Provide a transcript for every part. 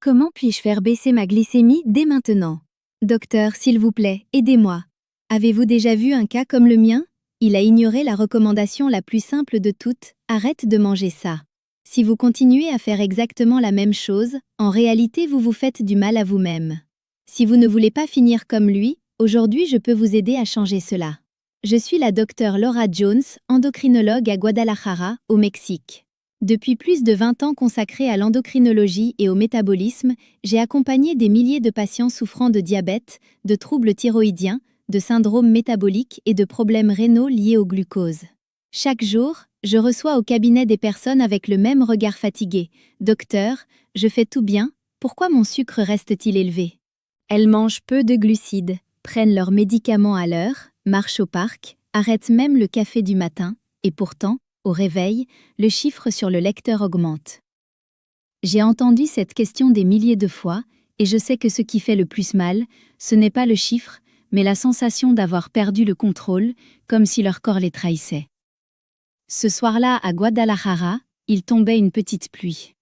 Comment puis-je faire baisser ma glycémie dès maintenant? Docteur, s'il vous plaît, aidez-moi. Avez-vous déjà vu un cas comme le mien? Il a ignoré la recommandation la plus simple de toutes, arrête de manger ça. Si vous continuez à faire exactement la même chose, en réalité vous vous faites du mal à vous-même. Si vous ne voulez pas finir comme lui, aujourd'hui je peux vous aider à changer cela. Je suis la docteure Laura Jones, endocrinologue à Guadalajara, au Mexique. Depuis plus de 20 ans consacrée à l'endocrinologie et au métabolisme, j'ai accompagné des milliers de patients souffrant de diabète, de troubles thyroïdiens, de syndromes métaboliques et de problèmes rénaux liés au glucose. Chaque jour, je reçois au cabinet des personnes avec le même regard fatigué. « Docteur, je fais tout bien, pourquoi mon sucre reste-t-il élevé ?» Elles mangent peu de glucides, prennent leurs médicaments à l'heure, marchent au parc, arrêtent même le café du matin, et pourtant, au réveil, le chiffre sur le lecteur augmente. J'ai entendu cette question des milliers de fois, et je sais que ce qui fait le plus mal, ce n'est pas le chiffre, mais la sensation d'avoir perdu le contrôle, comme si leur corps les trahissait. Ce soir-là, à Guadalajara, il tombait une petite pluie.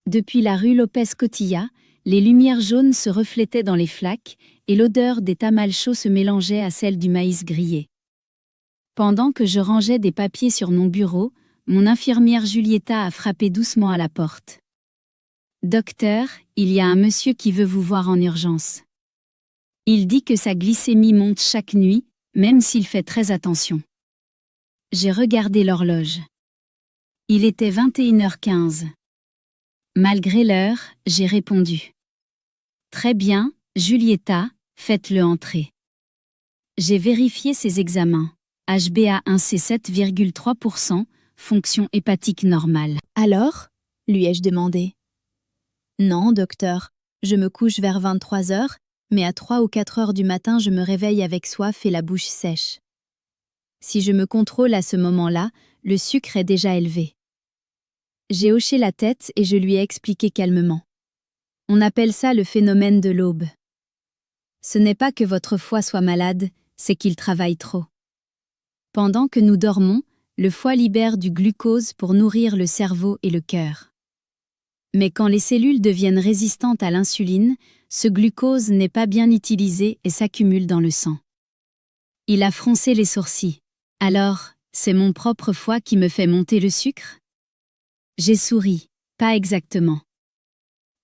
Depuis la rue López Cotilla, les lumières jaunes se reflétaient dans les flaques, et l'odeur des tamales chauds se mélangeait à celle du maïs grillé. Pendant que je rangeais des papiers sur mon bureau, mon infirmière Julieta a frappé doucement à la porte. « Docteur, il y a un monsieur qui veut vous voir en urgence. Il dit que sa glycémie monte chaque nuit, même s'il fait très attention. » J'ai regardé l'horloge. Il était 21h15. Malgré l'heure, j'ai répondu. « Très bien, Julieta, faites-le entrer. » J'ai vérifié ses examens. HbA1c 7,3%, fonction hépatique normale. « Alors ?» lui ai-je demandé. « Non, docteur, je me couche vers 23 heures, mais à 3 ou 4 heures du matin je me réveille avec soif et la bouche sèche. Si je me contrôle à ce moment-là, le sucre est déjà élevé. » J'ai hoché la tête et je lui ai expliqué calmement. On appelle ça le phénomène de l'aube. Ce n'est pas que votre foie soit malade, c'est qu'il travaille trop. Pendant que nous dormons, le foie libère du glucose pour nourrir le cerveau et le cœur. Mais quand les cellules deviennent résistantes à l'insuline, ce glucose n'est pas bien utilisé et s'accumule dans le sang. Il a froncé les sourcils. Alors, c'est mon propre foie qui me fait monter le sucre? J'ai souri, pas exactement.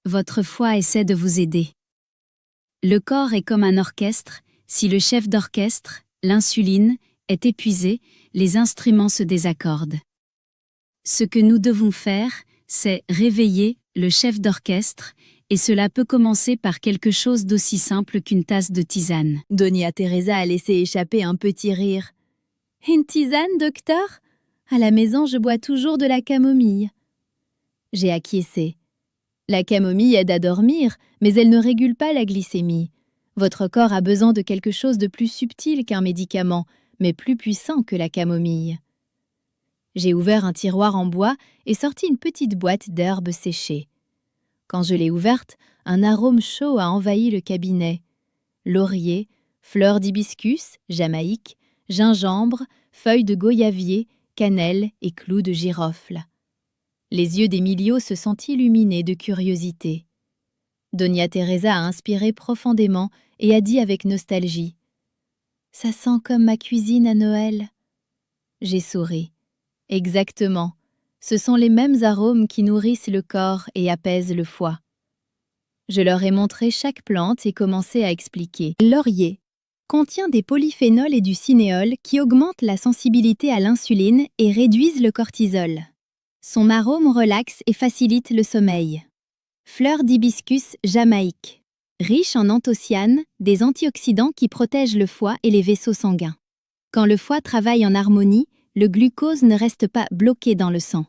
Votre foie essaie de vous aider. Le corps est comme un orchestre, si le chef d'orchestre, l'insuline, est épuisé, les instruments se désaccordent. Ce que nous devons faire, c'est réveiller le chef d'orchestre, et cela peut commencer par quelque chose d'aussi simple qu'une tasse de tisane. Doña Teresa a laissé échapper un petit rire. « Une tisane, docteur? À la maison, je bois toujours de la camomille. » J'ai acquiescé. La camomille aide à dormir, mais elle ne régule pas la glycémie. Votre corps a besoin de quelque chose de plus subtil qu'un médicament, mais plus puissant que la camomille. J'ai ouvert un tiroir en bois et sorti une petite boîte d'herbes séchées. Quand je l'ai ouverte, un arôme chaud a envahi le cabinet. Laurier, fleurs d'hibiscus, jamaïque, gingembre, feuilles de goyavier, cannelle et clous de girofle. Les yeux d'Emilio se sont illuminés de curiosité. Doña Teresa a inspiré profondément et a dit avec nostalgie. « Ça sent comme ma cuisine à Noël. » J'ai souri. Exactement. Ce sont les mêmes arômes qui nourrissent le corps et apaisent le foie. Je leur ai montré chaque plante et commencé à expliquer. Laurier contient des polyphénols et du cinéol qui augmentent la sensibilité à l'insuline et réduisent le cortisol. Son arôme relaxe et facilite le sommeil. Fleur d'hibiscus jamaïque. Riche en anthocyanes, des antioxydants qui protègent le foie et les vaisseaux sanguins. Quand le foie travaille en harmonie, le glucose ne reste pas bloqué dans le sang.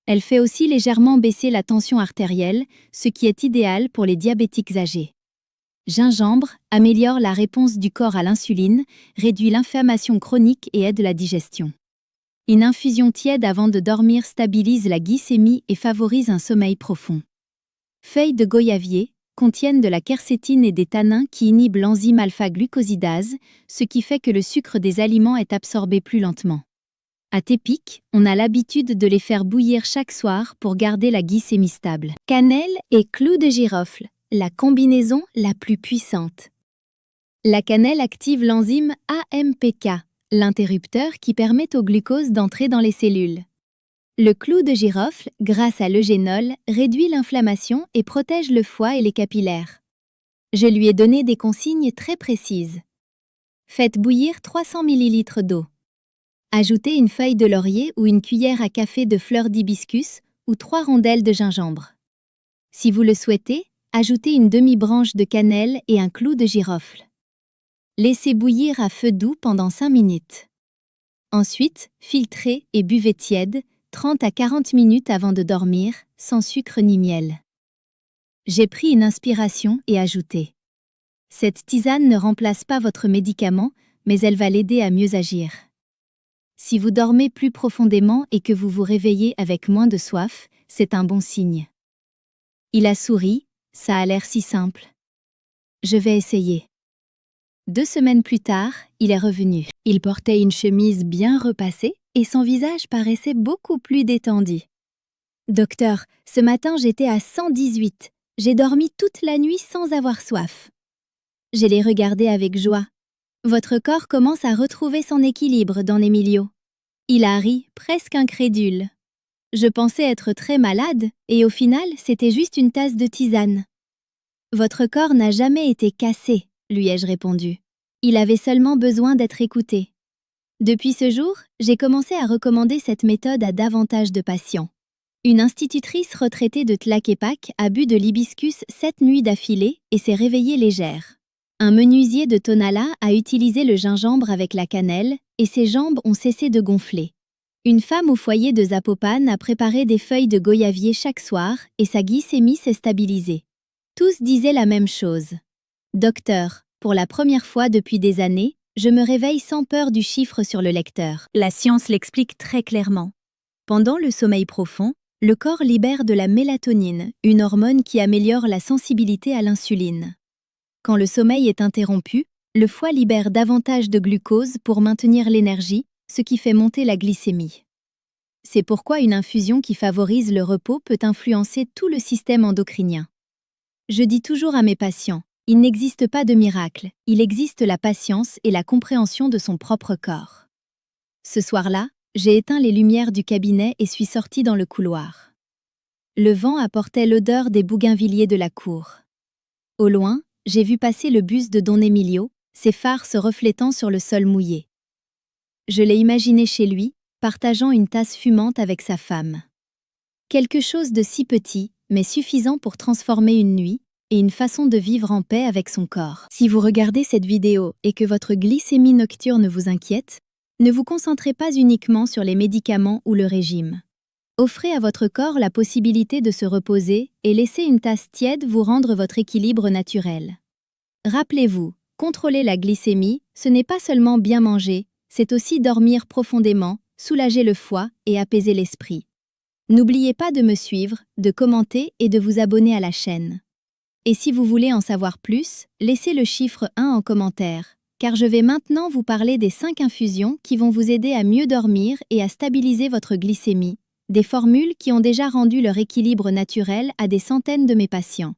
Elle fait aussi légèrement baisser la tension artérielle, ce qui est idéal pour les diabétiques âgés. Gingembre améliore la réponse du corps à l'insuline, réduit l'inflammation chronique et aide la digestion. Une infusion tiède avant de dormir stabilise la glycémie et favorise un sommeil profond. Feuilles de goyavier contiennent de la quercétine et des tanins qui inhibent l'enzyme alpha-glucosidase, ce qui fait que le sucre des aliments est absorbé plus lentement. À Tepic, on a l'habitude de les faire bouillir chaque soir pour garder la glycémie stable. Cannelle et clou de girofle, la combinaison la plus puissante. La cannelle active l'enzyme AMPK, l'interrupteur qui permet au glucose d'entrer dans les cellules. Le clou de girofle, grâce à l'eugénol, réduit l'inflammation et protège le foie et les capillaires. Je lui ai donné des consignes très précises. Faites bouillir 300 ml d'eau. Ajoutez une feuille de laurier ou une cuillère à café de fleurs d'hibiscus ou 3 rondelles de gingembre. Si vous le souhaitez, ajoutez une demi-branche de cannelle et un clou de girofle. Laissez bouillir à feu doux pendant 5 minutes. Ensuite, filtrez et buvez tiède, 30 à 40 minutes avant de dormir, sans sucre ni miel. J'ai pris une inspiration et ajouté. Cette tisane ne remplace pas votre médicament, mais elle va l'aider à mieux agir. Si vous dormez plus profondément et que vous vous réveillez avec moins de soif, c'est un bon signe. Il a souri, ça a l'air si simple. Je vais essayer. 2 semaines plus tard, il est revenu. Il portait une chemise bien repassée et son visage paraissait beaucoup plus détendu. Docteur, ce matin j'étais à 118. J'ai dormi toute la nuit sans avoir soif. Je l'ai regardé avec joie. Votre corps commence à retrouver son équilibre, Don Emilio. Il a ri, presque incrédule. Je pensais être très malade, et au final, c'était juste une tasse de tisane. Votre corps n'a jamais été cassé, lui ai-je répondu. Il avait seulement besoin d'être écouté. Depuis ce jour, j'ai commencé à recommander cette méthode à davantage de patients. Une institutrice retraitée de Tlaquepaque a bu de l'hibiscus 7 nuits d'affilée et s'est réveillée légère. Un menuisier de Tonala a utilisé le gingembre avec la cannelle et ses jambes ont cessé de gonfler. Une femme au foyer de Zapopan a préparé des feuilles de goyavier chaque soir et sa glycémie s'est stabilisée. Tous disaient la même chose. Docteur, pour la première fois depuis des années, je me réveille sans peur du chiffre sur le lecteur. La science l'explique très clairement. Pendant le sommeil profond, le corps libère de la mélatonine, une hormone qui améliore la sensibilité à l'insuline. Quand le sommeil est interrompu, le foie libère davantage de glucose pour maintenir l'énergie, ce qui fait monter la glycémie. C'est pourquoi une infusion qui favorise le repos peut influencer tout le système endocrinien. Je dis toujours à mes patients, il n'existe pas de miracle, il existe la patience et la compréhension de son propre corps. Ce soir-là, j'ai éteint les lumières du cabinet et suis sortie dans le couloir. Le vent apportait l'odeur des bougainvilliers de la cour. Au loin, j'ai vu passer le bus de Don Emilio, ses phares se reflétant sur le sol mouillé. Je l'ai imaginé chez lui, partageant une tasse fumante avec sa femme. Quelque chose de si petit, mais suffisant pour transformer une nuit, et une façon de vivre en paix avec son corps. Si vous regardez cette vidéo et que votre glycémie nocturne vous inquiète, ne vous concentrez pas uniquement sur les médicaments ou le régime. Offrez à votre corps la possibilité de se reposer et laissez une tasse tiède vous rendre votre équilibre naturel. Rappelez-vous, contrôler la glycémie, ce n'est pas seulement bien manger, c'est aussi dormir profondément, soulager le foie et apaiser l'esprit. N'oubliez pas de me suivre, de commenter et de vous abonner à la chaîne. Et si vous voulez en savoir plus, laissez le chiffre 1 en commentaire, car je vais maintenant vous parler des 5 infusions qui vont vous aider à mieux dormir et à stabiliser votre glycémie, des formules qui ont déjà rendu leur équilibre naturel à des centaines de mes patients.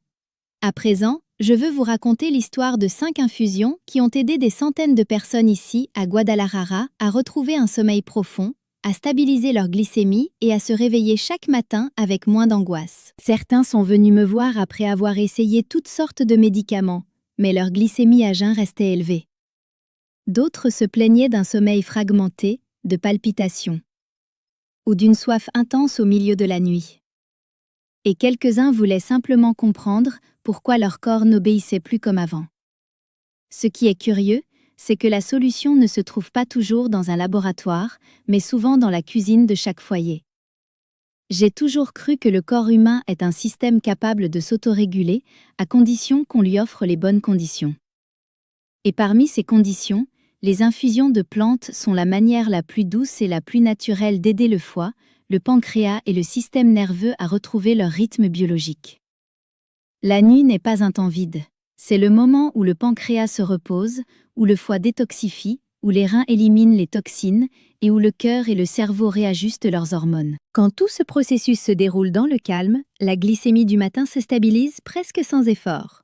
À présent, je veux vous raconter l'histoire de 5 infusions qui ont aidé des centaines de personnes ici, à Guadalajara, à retrouver un sommeil profond, à stabiliser leur glycémie et à se réveiller chaque matin avec moins d'angoisse. Certains sont venus me voir après avoir essayé toutes sortes de médicaments, mais leur glycémie à jeun restait élevée. D'autres se plaignaient d'un sommeil fragmenté, de palpitations, ou d'une soif intense au milieu de la nuit. Et quelques-uns voulaient simplement comprendre pourquoi leur corps n'obéissait plus comme avant. Ce qui est curieux, c'est que la solution ne se trouve pas toujours dans un laboratoire, mais souvent dans la cuisine de chaque foyer. J'ai toujours cru que le corps humain est un système capable de s'autoréguler, à condition qu'on lui offre les bonnes conditions. Et parmi ces conditions, les infusions de plantes sont la manière la plus douce et la plus naturelle d'aider le foie, le pancréas et le système nerveux à retrouver leur rythme biologique. La nuit n'est pas un temps vide. C'est le moment où le pancréas se repose, où le foie détoxifie, où les reins éliminent les toxines et où le cœur et le cerveau réajustent leurs hormones. Quand tout ce processus se déroule dans le calme, la glycémie du matin se stabilise presque sans effort.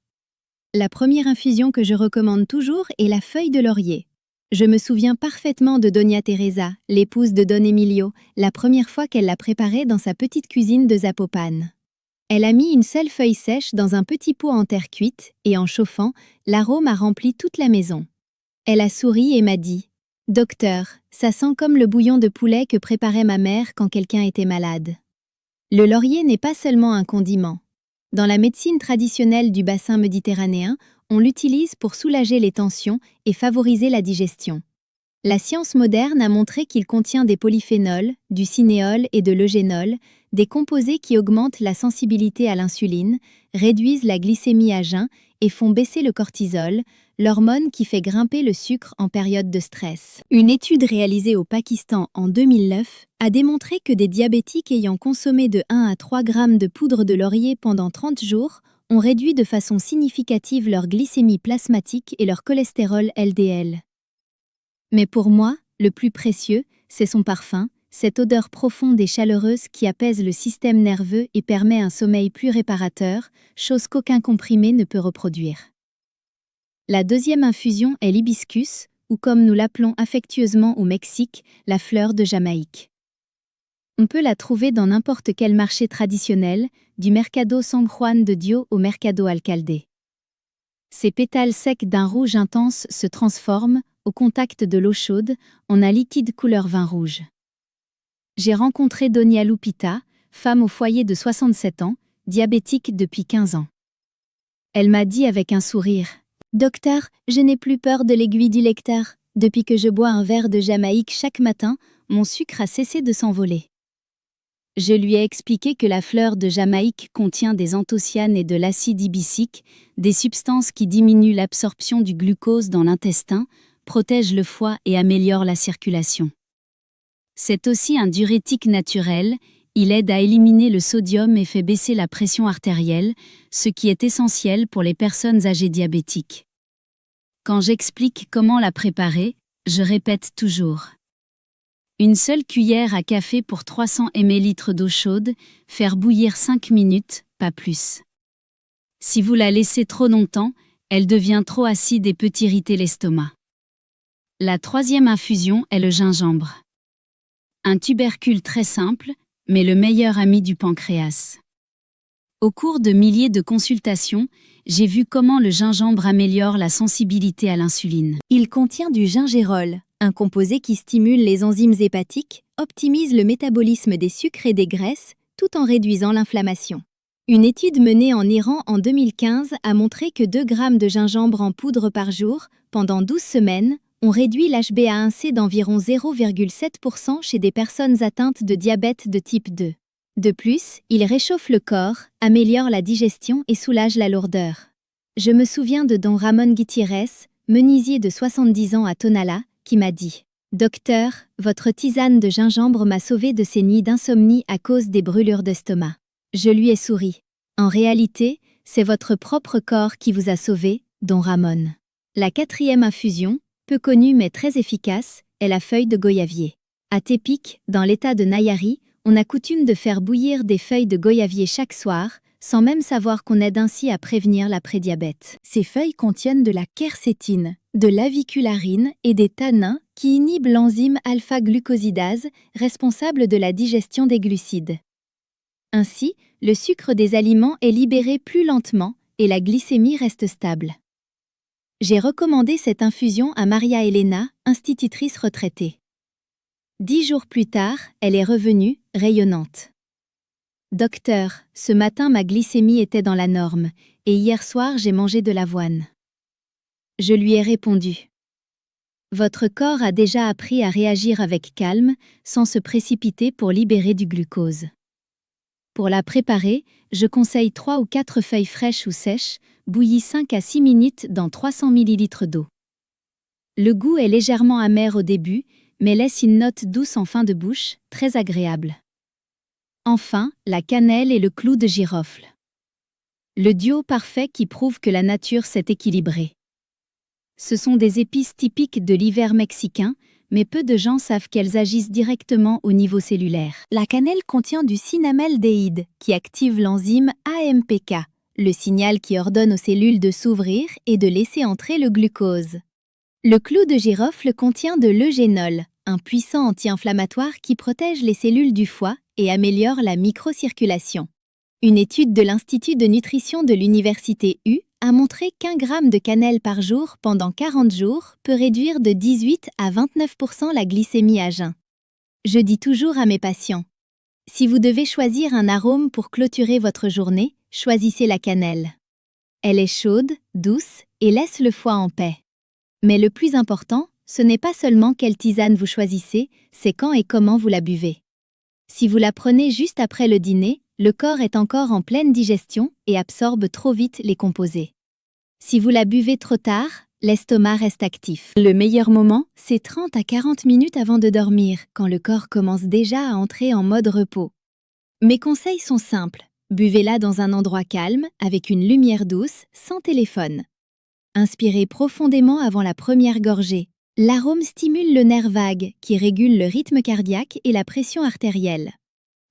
La première infusion que je recommande toujours est la feuille de laurier. Je me souviens parfaitement de Doña Teresa, l'épouse de Don Emilio, la première fois qu'elle l'a préparée dans sa petite cuisine de Zapopan. Elle a mis une seule feuille sèche dans un petit pot en terre cuite et en chauffant, l'arôme a rempli toute la maison. Elle a souri et m'a dit « Docteur, ça sent comme le bouillon de poulet que préparait ma mère quand quelqu'un était malade. » Le laurier n'est pas seulement un condiment. Dans la médecine traditionnelle du bassin méditerranéen, on l'utilise pour soulager les tensions et favoriser la digestion. La science moderne a montré qu'il contient des polyphénols, du cinéol et de l'eugénol, des composés qui augmentent la sensibilité à l'insuline, réduisent la glycémie à jeun et font baisser le cortisol, l'hormone qui fait grimper le sucre en période de stress. Une étude réalisée au Pakistan en 2009 a démontré que des diabétiques ayant consommé de 1 à 3 grammes de poudre de laurier pendant 30 jours ont réduit de façon significative leur glycémie plasmatique et leur cholestérol LDL. Mais pour moi, le plus précieux, c'est son parfum, cette odeur profonde et chaleureuse qui apaise le système nerveux et permet un sommeil plus réparateur, chose qu'aucun comprimé ne peut reproduire. La deuxième infusion est l'hibiscus, ou comme nous l'appelons affectueusement au Mexique, la fleur de Jamaïque. On peut la trouver dans n'importe quel marché traditionnel, du Mercado San Juan de Dios au Mercado Alcalde. Ses pétales secs d'un rouge intense se transforment, au contact de l'eau chaude, en un liquide couleur vin rouge. J'ai rencontré Doña Lupita, femme au foyer de 67 ans, diabétique depuis 15 ans. Elle m'a dit avec un sourire « Docteur, je n'ai plus peur de l'aiguille du lecteur. Depuis que je bois un verre de Jamaïque chaque matin, mon sucre a cessé de s'envoler. » Je lui ai expliqué que la fleur de Jamaïque contient des anthocyanes et de l'acide ibicique, des substances qui diminuent l'absorption du glucose dans l'intestin, protègent le foie et améliorent la circulation. C'est aussi un diurétique naturel, il aide à éliminer le sodium et fait baisser la pression artérielle, ce qui est essentiel pour les personnes âgées diabétiques. Quand j'explique comment la préparer, je répète toujours. Une seule cuillère à café pour 300 ml d'eau chaude, faire bouillir 5 minutes, pas plus. Si vous la laissez trop longtemps, elle devient trop acide et peut irriter l'estomac. La troisième infusion est le gingembre. Un tubercule très simple, mais le meilleur ami du pancréas. Au cours de milliers de consultations, j'ai vu comment le gingembre améliore la sensibilité à l'insuline. Il contient du gingérol, un composé qui stimule les enzymes hépatiques, optimise le métabolisme des sucres et des graisses, tout en réduisant l'inflammation. Une étude menée en Iran en 2015 a montré que 2 grammes de gingembre en poudre par jour, pendant 12 semaines, ont réduit l'HbA1c d'environ 0,7% chez des personnes atteintes de diabète de type 2. De plus, il réchauffe le corps, améliore la digestion et soulage la lourdeur. Je me souviens de Don Ramon Gutiérrez, menuisier de 70 ans à Tonala, qui m'a dit « Docteur, votre tisane de gingembre m'a sauvé de ces nuits d'insomnie à cause des brûlures d'estomac. » Je lui ai souri. En réalité, c'est votre propre corps qui vous a sauvé, Don Ramon. La quatrième infusion, peu connue mais très efficace, est la feuille de goyavier. À Tepic, dans l'état de Nayarit, on a coutume de faire bouillir des feuilles de goyavier chaque soir, sans même savoir qu'on aide ainsi à prévenir la prédiabète. Ces feuilles contiennent de la quercétine, de l'avicularine et des tanins qui inhibent l'enzyme alpha-glucosidase, responsable de la digestion des glucides. Ainsi, le sucre des aliments est libéré plus lentement et la glycémie reste stable. J'ai recommandé cette infusion à Maria Elena, institutrice retraitée. 10 jours plus tard, elle est revenue, rayonnante. « Docteur, ce matin ma glycémie était dans la norme, et hier soir j'ai mangé de l'avoine. » Je lui ai répondu. « Votre corps a déjà appris à réagir avec calme, sans se précipiter pour libérer du glucose. » Pour la préparer, je conseille 3 ou 4 feuilles fraîches ou sèches, bouillies 5 à 6 minutes dans 300 ml d'eau. Le goût est légèrement amer au début, mais laisse une note douce en fin de bouche, très agréable. Enfin, la cannelle et le clou de girofle. Le duo parfait qui prouve que la nature s'est équilibrée. Ce sont des épices typiques de l'hiver mexicain, mais peu de gens savent qu'elles agissent directement au niveau cellulaire. La cannelle contient du cinamaldéhyde, qui active l'enzyme AMPK, le signal qui ordonne aux cellules de s'ouvrir et de laisser entrer le glucose. Le clou de girofle contient de l'eugénol, un puissant anti-inflammatoire qui protège les cellules du foie et améliore la microcirculation. Une étude de l'Institut de nutrition de l'Université U a montré qu'1 gramme de cannelle par jour pendant 40 jours peut réduire de 18 à 29% la glycémie à jeun. Je dis toujours à mes patients, si vous devez choisir un arôme pour clôturer votre journée, choisissez la cannelle. Elle est chaude, douce et laisse le foie en paix. Mais le plus important, ce n'est pas seulement quelle tisane vous choisissez, c'est quand et comment vous la buvez. Si vous la prenez juste après le dîner, le corps est encore en pleine digestion et absorbe trop vite les composés. Si vous la buvez trop tard, l'estomac reste actif. Le meilleur moment, c'est 30 à 40 minutes avant de dormir, quand le corps commence déjà à entrer en mode repos. Mes conseils sont simples. Buvez-la dans un endroit calme, avec une lumière douce, sans téléphone. Inspirez profondément avant la première gorgée. L'arôme stimule le nerf vague, qui régule le rythme cardiaque et la pression artérielle.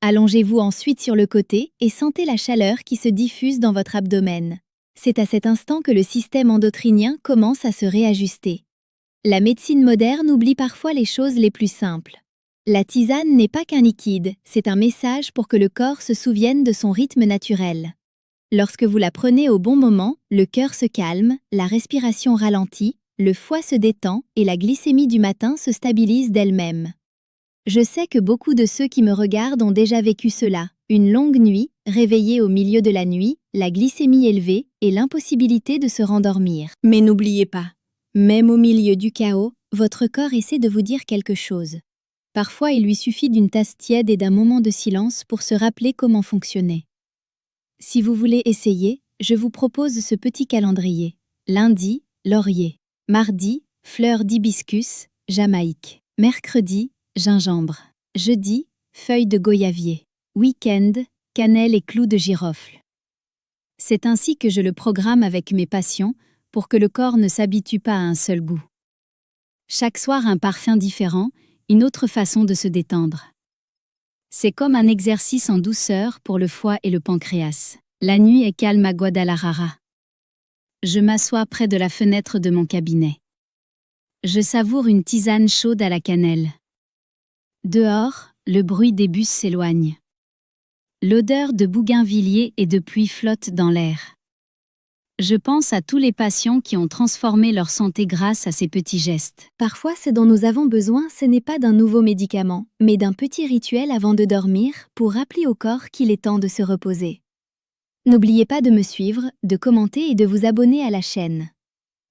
Allongez-vous ensuite sur le côté et sentez la chaleur qui se diffuse dans votre abdomen. C'est à cet instant que le système endocrinien commence à se réajuster. La médecine moderne oublie parfois les choses les plus simples. La tisane n'est pas qu'un liquide, c'est un message pour que le corps se souvienne de son rythme naturel. Lorsque vous la prenez au bon moment, le cœur se calme, la respiration ralentit, le foie se détend et la glycémie du matin se stabilise d'elle-même. Je sais que beaucoup de ceux qui me regardent ont déjà vécu cela, une longue nuit, réveillés au milieu de la nuit, la glycémie élevée et l'impossibilité de se rendormir. Mais n'oubliez pas, même au milieu du chaos, votre corps essaie de vous dire quelque chose. Parfois, il lui suffit d'une tasse tiède et d'un moment de silence pour se rappeler comment fonctionner. Si vous voulez essayer, je vous propose ce petit calendrier. Lundi, laurier. Mardi, fleurs d'hibiscus, Jamaïque. Mercredi, gingembre. Jeudi, feuilles de goyavier. Week-end, cannelle et clous de girofle. C'est ainsi que je le programme avec mes patients pour que le corps ne s'habitue pas à un seul goût. Chaque soir un parfum différent, une autre façon de se détendre. C'est comme un exercice en douceur pour le foie et le pancréas. La nuit est calme à Guadalajara. Je m'assois près de la fenêtre de mon cabinet. Je savoure une tisane chaude à la cannelle. Dehors, le bruit des bus s'éloigne. L'odeur de bougainvilliers et de pluie flotte dans l'air. Je pense à tous les patients qui ont transformé leur santé grâce à ces petits gestes. Parfois, ce dont nous avons besoin, ce n'est pas d'un nouveau médicament, mais d'un petit rituel avant de dormir pour rappeler au corps qu'il est temps de se reposer. N'oubliez pas de me suivre, de commenter et de vous abonner à la chaîne.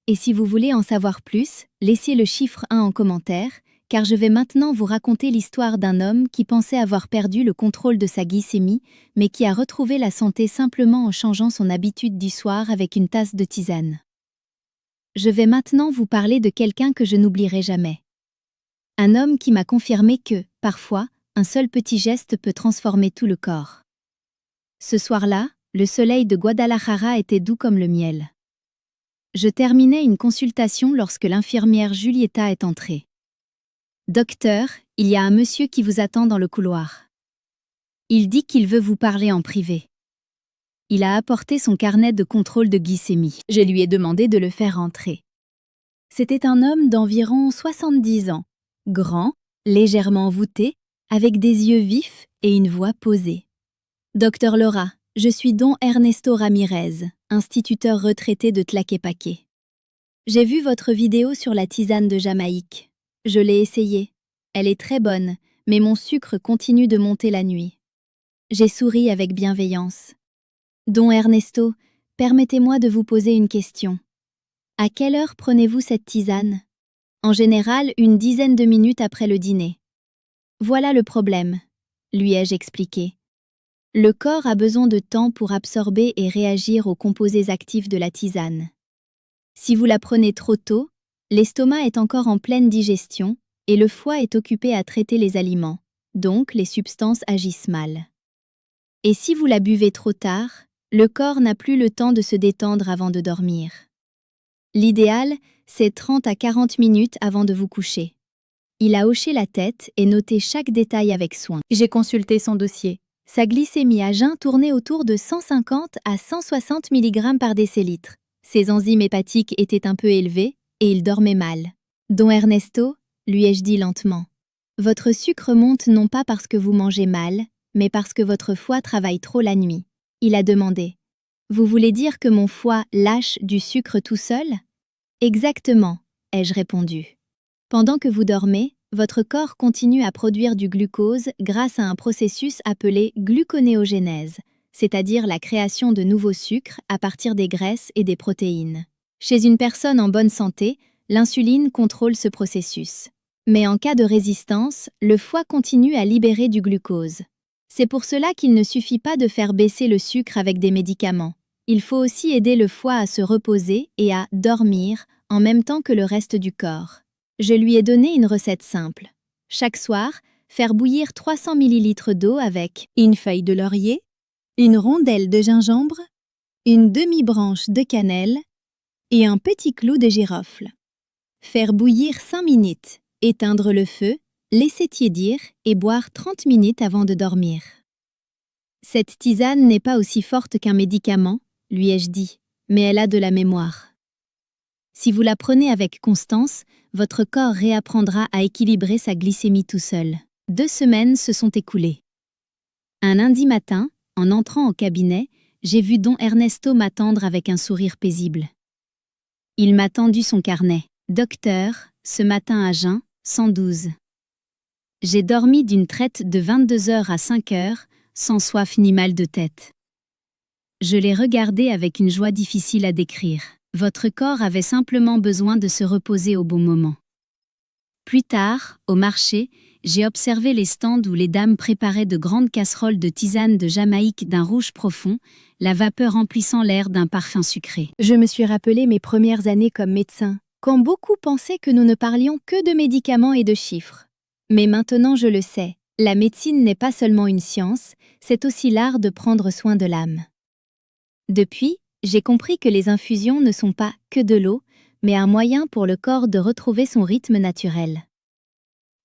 Et si vous voulez en savoir plus, laissez le chiffre 1 en commentaire, car je vais maintenant vous raconter l'histoire d'un homme qui pensait avoir perdu le contrôle de sa glycémie, mais qui a retrouvé la santé simplement en changeant son habitude du soir avec une tasse de tisane. Je vais maintenant vous parler de quelqu'un que je n'oublierai jamais. Un homme qui m'a confirmé que, parfois, un seul petit geste peut transformer tout le corps. Ce soir-là, le soleil de Guadalajara était doux comme le miel. Je terminais une consultation lorsque l'infirmière Julieta est entrée. « Docteur, il y a un monsieur qui vous attend dans le couloir. Il dit qu'il veut vous parler en privé. » Il a apporté son carnet de contrôle de glycémie. Je lui ai demandé de le faire entrer. C'était un homme d'environ 70 ans, grand, légèrement voûté, avec des yeux vifs et une voix posée. « Docteur Laura, je suis Don Ernesto Ramirez, instituteur retraité de Tlaquepaque. J'ai vu votre vidéo sur la tisane de Jamaïque. Je l'ai essayée. Elle est très bonne, mais mon sucre continue de monter la nuit. » J'ai souri avec bienveillance. « Don Ernesto, permettez-moi de vous poser une question. À quelle heure prenez-vous cette tisane ? » « En général, une dizaine de minutes après le dîner. » « Voilà le problème, lui ai-je expliqué. Le corps a besoin de temps pour absorber et réagir aux composés actifs de la tisane. Si vous la prenez trop tôt, l'estomac est encore en pleine digestion et le foie est occupé à traiter les aliments, donc les substances agissent mal. Et si vous la buvez trop tard, le corps n'a plus le temps de se détendre avant de dormir. L'idéal, c'est 30 à 40 minutes avant de vous coucher. Il a hoché la tête et noté chaque détail avec soin. J'ai consulté son dossier. Sa glycémie à jeun tournait autour de 150 à 160 mg par décilitre. Ses enzymes hépatiques étaient un peu élevées et il dormait mal. Don Ernesto, lui ai-je dit lentement, votre sucre monte non pas parce que vous mangez mal, mais parce que votre foie travaille trop la nuit. Il a demandé. Vous voulez dire que mon foie lâche du sucre tout seul? Exactement, ai-je répondu. Pendant que vous dormez, votre corps continue à produire du glucose grâce à un processus appelé gluconéogénèse, c'est-à-dire la création de nouveaux sucres à partir des graisses et des protéines. Chez une personne en bonne santé, l'insuline contrôle ce processus. Mais en cas de résistance, le foie continue à libérer du glucose. C'est pour cela qu'il ne suffit pas de faire baisser le sucre avec des médicaments. Il faut aussi aider le foie à se reposer et à dormir en même temps que le reste du corps. Je lui ai donné une recette simple. Chaque soir, faire bouillir 300 ml d'eau avec une feuille de laurier, une rondelle de gingembre, une demi-branche de cannelle et un petit clou de girofle. Faire bouillir 5 minutes, éteindre le feu, laisser tiédir et boire 30 minutes avant de dormir. Cette tisane n'est pas aussi forte qu'un médicament, lui ai-je dit, mais elle a de la mémoire. Si vous la prenez avec constance, votre corps réapprendra à équilibrer sa glycémie tout seul. 2 semaines se sont écoulées. Un lundi matin, en entrant au cabinet, j'ai vu Don Ernesto m'attendre avec un sourire paisible. Il m'a tendu son carnet. Docteur, ce matin à jeun, 112. J'ai dormi d'une traite de 22 heures à 5 heures, sans soif ni mal de tête. Je l'ai regardé avec une joie difficile à décrire. Votre corps avait simplement besoin de se reposer au bon moment. Plus tard, au marché, j'ai observé les stands où les dames préparaient de grandes casseroles de tisane de Jamaïque d'un rouge profond, la vapeur emplissant l'air d'un parfum sucré. Je me suis rappelé mes premières années comme médecin, quand beaucoup pensaient que nous ne parlions que de médicaments et de chiffres. Mais maintenant je le sais, la médecine n'est pas seulement une science, c'est aussi l'art de prendre soin de l'âme. Depuis, j'ai compris que les infusions ne sont pas que de l'eau, mais un moyen pour le corps de retrouver son rythme naturel.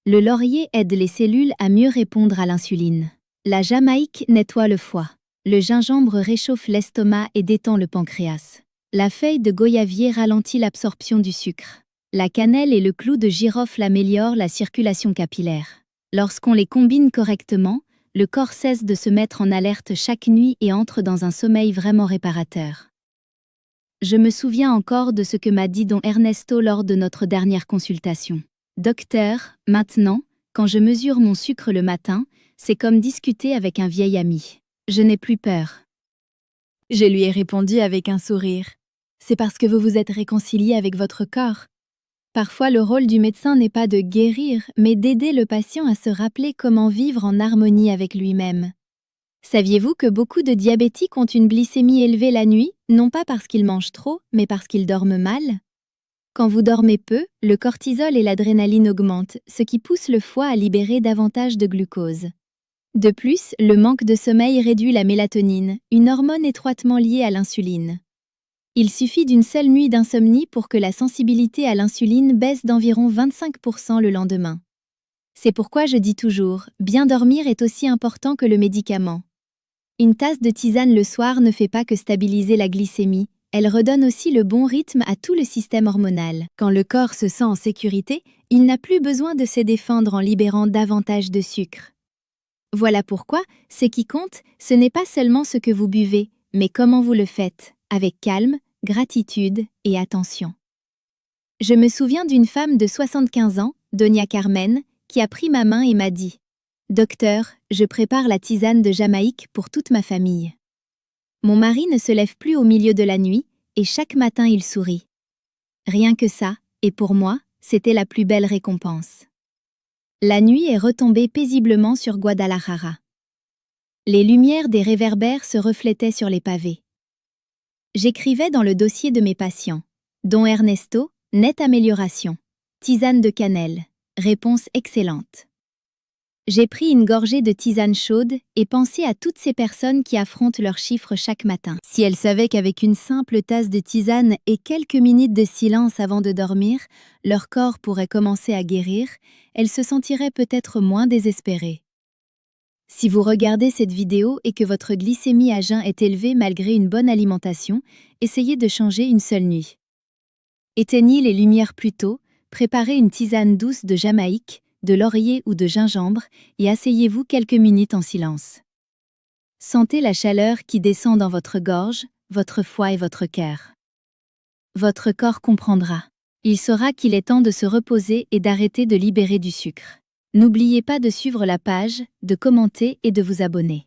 Le laurier aide les cellules à mieux répondre à l'insuline. La Jamaïque nettoie le foie. Le gingembre réchauffe l'estomac et détend le pancréas. La feuille de goyavier ralentit l'absorption du sucre. La cannelle et le clou de girofle améliorent la circulation capillaire. Lorsqu'on les combine correctement, le corps cesse de se mettre en alerte chaque nuit et entre dans un sommeil vraiment réparateur. Je me souviens encore de ce que m'a dit Don Ernesto lors de notre dernière consultation. Docteur, maintenant, quand je mesure mon sucre le matin, c'est comme discuter avec un vieil ami. Je n'ai plus peur. Je lui ai répondu avec un sourire. C'est parce que vous vous êtes réconcilié avec votre corps. Parfois, le rôle du médecin n'est pas de guérir, mais d'aider le patient à se rappeler comment vivre en harmonie avec lui-même. Saviez-vous que beaucoup de diabétiques ont une glycémie élevée la nuit, non pas parce qu'ils mangent trop, mais parce qu'ils dorment mal? Quand vous dormez peu, le cortisol et l'adrénaline augmentent, ce qui pousse le foie à libérer davantage de glucose. De plus, le manque de sommeil réduit la mélatonine, une hormone étroitement liée à l'insuline. Il suffit d'une seule nuit d'insomnie pour que la sensibilité à l'insuline baisse d'environ 25% le lendemain. C'est pourquoi je dis toujours, bien dormir est aussi important que le médicament. Une tasse de tisane le soir ne fait pas que stabiliser la glycémie, elle redonne aussi le bon rythme à tout le système hormonal. Quand le corps se sent en sécurité, il n'a plus besoin de se défendre en libérant davantage de sucre. Voilà pourquoi, ce qui compte, ce n'est pas seulement ce que vous buvez, mais comment vous le faites, avec calme, gratitude et attention. Je me souviens d'une femme de 75 ans, Doña Carmen, qui a pris ma main et m'a dit « Docteur, je prépare la tisane de Jamaïque pour toute ma famille. Mon mari ne se lève plus au milieu de la nuit, et chaque matin il sourit. Rien que ça, et pour moi, c'était la plus belle récompense. » La nuit est retombée paisiblement sur Guadalajara. Les lumières des réverbères se reflétaient sur les pavés. J'écrivais dans le dossier de mes patients. Don Ernesto, nette amélioration. Tisane de cannelle. Réponse excellente. J'ai pris une gorgée de tisane chaude et pensé à toutes ces personnes qui affrontent leurs chiffres chaque matin. Si elles savaient qu'avec une simple tasse de tisane et quelques minutes de silence avant de dormir, leur corps pourrait commencer à guérir, elles se sentiraient peut-être moins désespérées. Si vous regardez cette vidéo et que votre glycémie à jeun est élevée malgré une bonne alimentation, essayez de changer une seule nuit. Éteignez les lumières plus tôt, préparez une tisane douce de Jamaïque, de laurier ou de gingembre et asseyez-vous quelques minutes en silence. Sentez la chaleur qui descend dans votre gorge, votre foie et votre cœur. Votre corps comprendra. Il saura qu'il est temps de se reposer et d'arrêter de libérer du sucre. N'oubliez pas de suivre la page, de commenter et de vous abonner.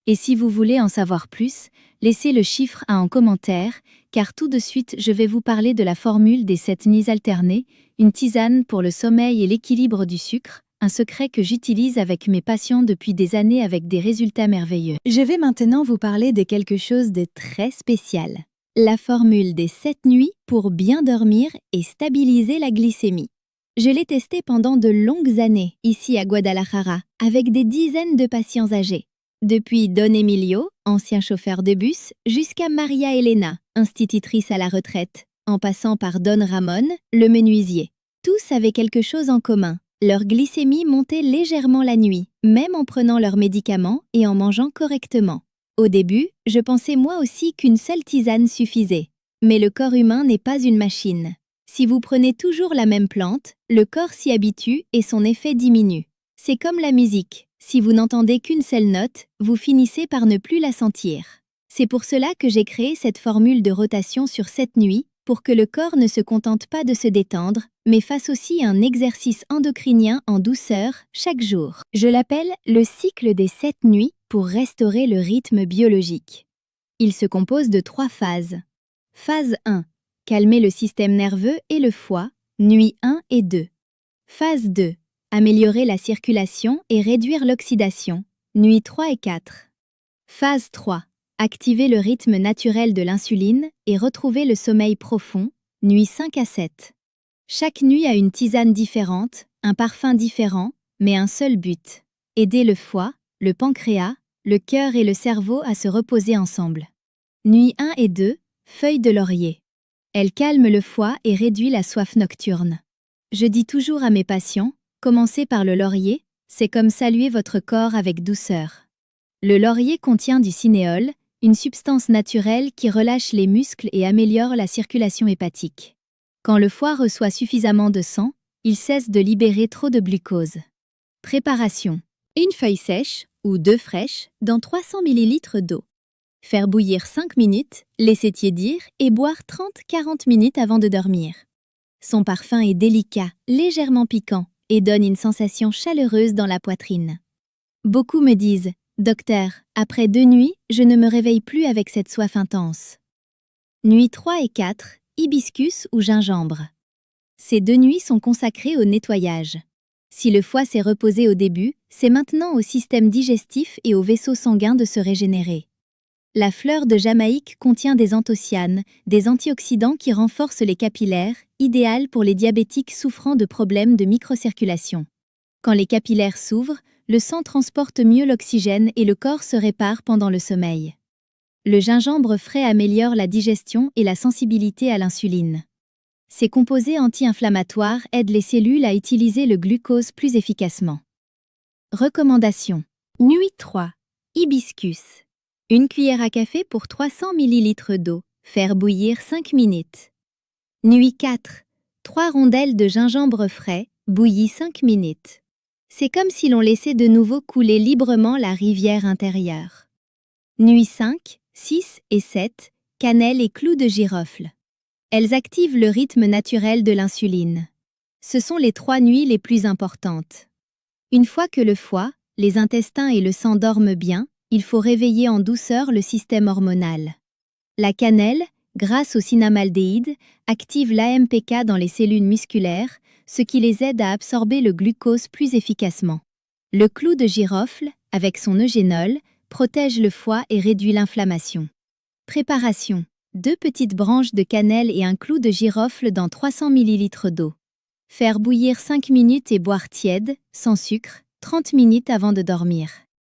Et si vous voulez en savoir plus, laissez le chiffre 1 en commentaire, car tout de suite je vais vous parler de la formule des 7 nuits alternées, une tisane pour le sommeil et l'équilibre du sucre, un secret que j'utilise avec mes patients depuis des années avec des résultats merveilleux. Je vais maintenant vous parler de quelque chose de très spécial. La formule des 7 nuits pour bien dormir et stabiliser la glycémie. Je l'ai testée pendant de longues années, ici à Guadalajara, avec des dizaines de patients âgés. Depuis Don Emilio, ancien chauffeur de bus, jusqu'à Maria Elena, institutrice à la retraite, en passant par Don Ramon, le menuisier. Tous avaient quelque chose en commun. Leur glycémie montait légèrement la nuit, même en prenant leurs médicaments et en mangeant correctement. Au début, je pensais moi aussi qu'une seule tisane suffisait. Mais le corps humain n'est pas une machine. Si vous prenez toujours la même plante, le corps s'y habitue et son effet diminue. C'est comme la musique. Si vous n'entendez qu'une seule note, vous finissez par ne plus la sentir. C'est pour cela que j'ai créé cette formule de rotation sur 7 nuits, pour que le corps ne se contente pas de se détendre, mais fasse aussi un exercice endocrinien en douceur chaque jour. Je l'appelle le cycle des 7 nuits pour restaurer le rythme biologique. Il se compose de 3 phases. Phase 1. Calmer le système nerveux et le foie, nuit 1 et 2. Phase 2. Améliorer la circulation et réduire l'oxydation, nuit 3 et 4. Phase 3. Activer le rythme naturel de l'insuline et retrouver le sommeil profond, nuit 5 à 7. Chaque nuit a une tisane différente, un parfum différent, mais un seul but. Aider le foie, le pancréas, le cœur et le cerveau à se reposer ensemble. Nuit 1 et 2, feuille de laurier. Elle calme le foie et réduit la soif nocturne. Je dis toujours à mes patients, commencez par le laurier, c'est comme saluer votre corps avec douceur. Le laurier contient du cinéole, une substance naturelle qui relâche les muscles et améliore la circulation hépatique. Quand le foie reçoit suffisamment de sang, il cesse de libérer trop de glucose. Préparation. Une feuille sèche, ou 2 fraîches, dans 300 ml d'eau. Faire bouillir 5 minutes, laisser tiédir et boire 30-40 minutes avant de dormir. Son parfum est délicat, légèrement piquant, et donne une sensation chaleureuse dans la poitrine. Beaucoup me disent « Docteur, après 2 nuits, je ne me réveille plus avec cette soif intense. » Nuits 3 et 4, hibiscus ou gingembre. Ces 2 nuits sont consacrées au nettoyage. Si le foie s'est reposé au début, c'est maintenant au système digestif et aux vaisseaux sanguins de se régénérer. La fleur de Jamaïque contient des anthocyanes, des antioxydants qui renforcent les capillaires, idéal pour les diabétiques souffrant de problèmes de microcirculation. Quand les capillaires s'ouvrent, le sang transporte mieux l'oxygène et le corps se répare pendant le sommeil. Le gingembre frais améliore la digestion et la sensibilité à l'insuline. Ces composés anti-inflammatoires aident les cellules à utiliser le glucose plus efficacement. Recommandations. Nuit 3. Hibiscus. 1 cuillère à café pour 300 ml d'eau. Faire bouillir 5 minutes. Nuit 4. 3 rondelles de gingembre frais, bouillies 5 minutes. C'est comme si l'on laissait de nouveau couler librement la rivière intérieure. Nuit 5, 6 et 7. Cannelle et clous de girofle. Elles activent le rythme naturel de l'insuline. Ce sont les 3 nuits les plus importantes. Une fois que le foie, les intestins et le sang dorment bien, il faut réveiller en douceur le système hormonal. La cannelle, grâce au cinnamaldéhyde, active l'AMPK dans les cellules musculaires, ce qui les aide à absorber le glucose plus efficacement. Le clou de girofle, avec son eugénol, protège le foie et réduit l'inflammation. Préparation. 2 petites branches de cannelle et un clou de girofle dans 300 ml d'eau. Faire bouillir 5 minutes et boire tiède, sans sucre, 30 minutes avant de dormir.